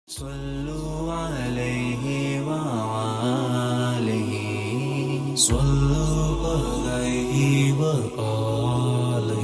صلوا عليه وآله صلوا عليه وآله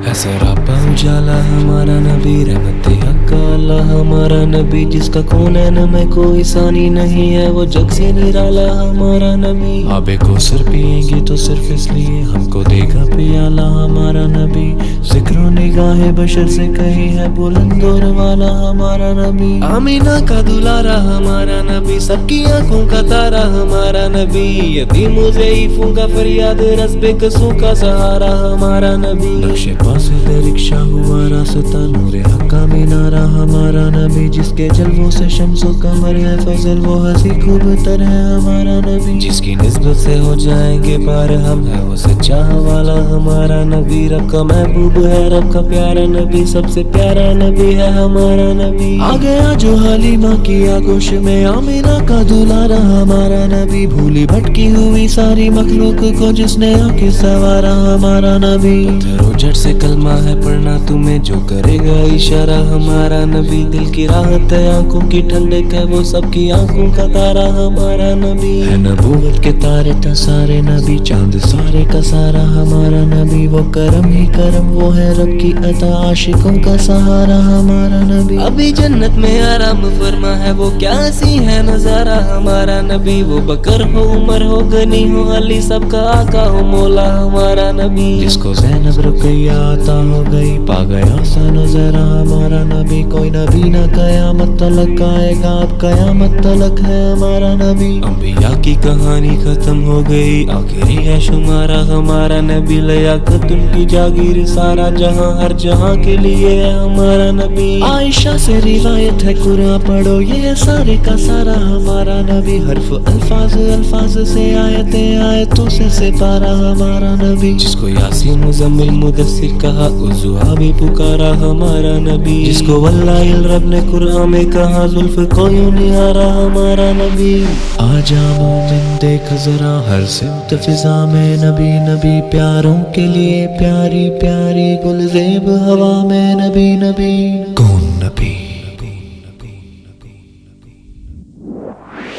ہے سراپا اجالا ہمارا نبی، رحمت حق کا اللہ ہمارا نبی، جس کا کونین میں کوئی ثانی نہیں ہے، وہ جگ سے نرالا ہمارا نبی۔ آب کوثر پیئیں گے تو صرف اس لیے ہم کو دے گا پیالہ ہمارا نبی، ذکر و نگاہ بشر سے کہیں ہے بلند اور والا ہمارا نبی۔ آمینہ کا دلارا ہمارا نبی، سب کی آنکھوں کا تارا ہمارا نبی، یتیم و ضعیفوں کا فریاد رس بے کسوں کا سہارا ہمارا نبی۔ نقش پاس رکشا ہوا راستہ، نور حق کا مینارہ ہمارا نبی، جس کے جلووں سے شمس و قمر ہے فضل، وہ ہنسی خوب تر ہے ہمارا نبی، جس کی نسبت سے ہو جائیں گے پار ہم، ہے وہ سچا والا ہمارا نبی، رب کا محبوب ہے رب کا پیارا نبی، سب سے پیارا نبی ہے ہمارا نبی۔ آ گیا جو حلیمہ کی آگوش میں، آمینہ کا دلارا ہمارا نبی، بھولی بھٹکی ہوئی ساری مخلوق کو جس نے آ کے سنوارا ہمارا نبی۔ پتھروں جٹ سے کلمہ ہے پڑھنا تمہیں، جو کرے گا اشارہ ہمارا نبی، دل کی راحت ہے آنکھوں کی ٹھنڈک ہے، وہ سب کی آنکھوں کا تارا ہمارا نبی، ہے نبوت کے تارے تھا سارے نبی، چاند سارے کا سارا ہمارا نبی، وہ کرم ہی کرم وہ ہے رب کی عطا، عاشقوں کا سہارا ہمارا نبی۔ ابھی جنت میں آرام فرما ہے، وہ کیا سی ہے نظارہ ہمارا نبی، وہ بکر ہو عمر ہو غنی ہو علی، سب کا آقا ہو مولا ہمارا نبی، جس کو زینب رقیہ عطا ہو گئی، پا گیا سا نظارہ ہمارا نبی، کوئی نبی نہ قیامت تلک آئے گا، اب قیامت تلک ہے ہمارا نبی۔ انبیاء کی کہانی ختم ہو گئی، آخری ہے شمارہ ہمارا نبی، لیاقت ان کی جاگیر سارا جہاں ہر جہاں کے لیے ہے ہمارا نبی۔ عائشہ سے روایت ہے قرآن پڑھو، یہ سارے کا سارا ہمارا نبی، حرف الفاظ الفاظ سے آیتیں آیتوں سے سپارہ ہمارا نبی، جس کو یاسین مزمل مدثر کہا عزوہ بھی پکارا ہمارا نبی، جس کو واللہ الرب نے قرآن میں کہا زلف کو یوں نہارا ہمارا نبی۔ آجا مومن دیکھ ذرا ہر سمت فضا میں نبی نبی، پیاروں کے لیے پیاری پیاری گلزیب ہوا میں نبی نبی، کون نبی؟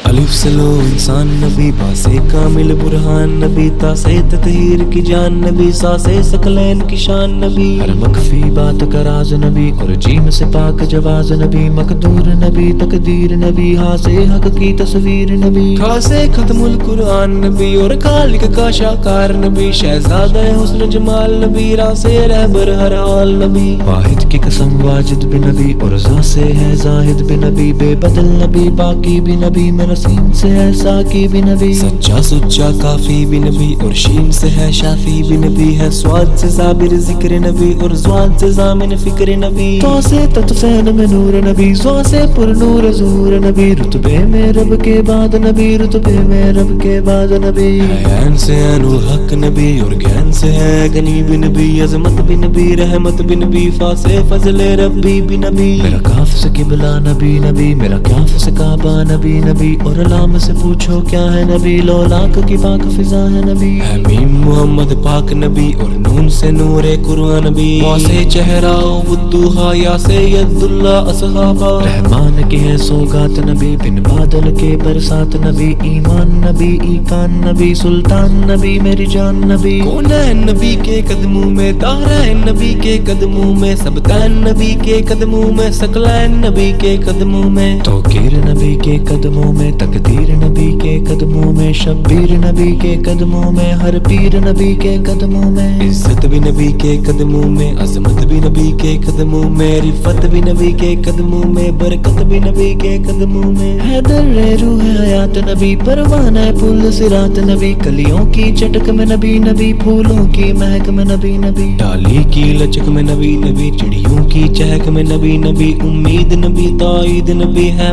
الف سے لو انسان نبی، با سے کامل برہان نبی، تا سے تطہیر کی جان نبی، سا سے ثقلین کی شان نبی، ہر مخفی بات کا راز نبی، اور جیم سے پاک جواز نبی، مقدور نبی تقدیر نبی، ہاں سے حق کی تصویر نبی، کھا سے ختم القرآن نبی، اور خالق کا شاکار نبی، شہزادہ حسن جمال نبی، راہ سے رہبر ہر حال نبی، واحد کی قسم واجد بھی نبی، اور ذا سے ہے زاہد بھی نبی، بے بدل نبی باقی بھی نبی، میرا سین سے ہے ساکی بھی نبی، سچا سچا کافی بھی نبی، اور شین سے ہے شافی بھی نبی، ہے سواد سے صابر ذکر نبی، اور زواد سے ضامن فکر نبی، تو سے تطفین میں نور نبی، زو سے پر نور ظہور نبی، رتبے میں رب کے بعد نبی، رتبے میں رب کے بعد نبی، عین سے عین الحق نبی، اور گین سے ہے غنی بھی نبی، عظمت بھی نبی، رحمت بھی نبی، فا سے فضل ربی بھی نبی، میرا کاف سے قبلہ نبی نبی، میرا کاف سے کعبہ نبی نبی، اور علام سے پوچھو کیا ہے نبی، لولاک کی پاک فضا ہے نبی، ہے میم محمد پاک نبی، اور نون سے نور قرآن نبی، وا سے چہرہ والضحیٰ، یا سید اللہ اصحابہ، رحمان کی ہے سوگات نبی، بن بادل کے برسات نبی، ایمان نبی ایکان نبی، سلطان نبی میری جان نبی، کونین نبی کے قدموں میں، طاہرین نبی کے قدموں میں، سبتین نبی کے قدموں میں، ثقلین نبی کے قدموں میں، توقیر نبی کے قدموں میں، تقدیر نبی کے قدموں میں، شبیر نبی کے قدموں میں، ہر پیر نبی کے قدموں میں، عزت بھی نبی کے قدموں میں، عظمت بھی نبی کے قدموں میں، رفت بھی نبی کے قدموں میں، برکت بھی نبی کے قدموں میں، حیدر روح حیات نبی، پروانہ پل صراط نبی، کلیوں کی چٹک میں نبی نبی، پھولوں کی مہک میں نبی نبی، ڈالی کی لچک میں نبی نبی، چڑیوں کی چہک میں نبی نبی، امید نبی تائید نبی، ہے